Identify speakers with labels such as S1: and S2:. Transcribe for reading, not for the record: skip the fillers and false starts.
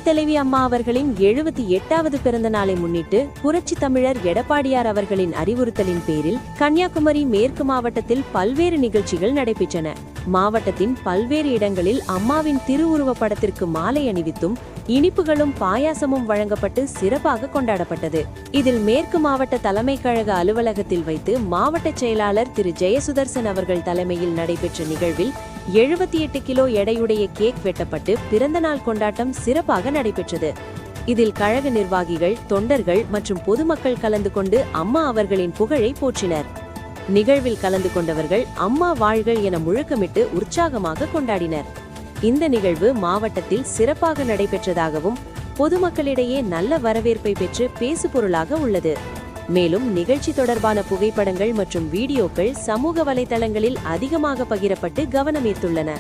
S1: தலைவி அம்மா அவர்களின் 78வது பிறந்த நாளை முன்னிட்டு புரட்சி தமிழர் எடப்பாடியார் அவர்களின் அறிவுறுத்தலின் பேரில் கன்னியாகுமரி மேற்கு மாவட்டத்தில் பல்வேறு நிகழ்ச்சிகள் நடைபெற்றன. மாவட்டத்தின் பல்வேறு இடங்களில் அம்மாவின் திருவுருவப் படத்திற்கு மாலை அணிவித்தும் இனிப்புகளும் பாயாசமும் வழங்கப்பட்டு சிறப்பாக கொண்டாடப்பட்டது. இதில் மேற்கு மாவட்ட தலைமை கழக அலுவலகத்தில் வைத்து மாவட்ட செயலாளர் திரு ஜெயசுதர்சன் அவர்கள் தலைமையில் நடைபெற்ற நிகழ்வில் 78 கிலோ எடையுடைய கேக் வெட்டப்பட்டு பிறந்த நாள் கொண்டாட்டம் சிறப்பாக நடைபெற்றது. இதில் கழக நிர்வாகிகள், தொண்டர்கள் மற்றும் பொதுமக்கள் கலந்து கொண்டு அம்மா அவர்களின் புகழை போற்றினர். நிகழ்வில் கலந்து கொண்டவர்கள் அம்மா வாழ்கள் என முழக்கமிட்டு உற்சாகமாக கொண்டாடினர். இந்த நிகழ்வு மாவட்டத்தில் சிறப்பாக நடைபெற்றதாகவும் பொதுமக்களிடையே நல்ல வரவேற்பை பெற்று பேசுபொருளாக உள்ளது. மேலும் நிகழ்ச்சி தொடர்பான புகைப்படங்கள் மற்றும் வீடியோக்கள் சமூக வலைதளங்களில் அதிகமாக பகிரப்பட்டு கவனம் ஈர்த்துள்ளன.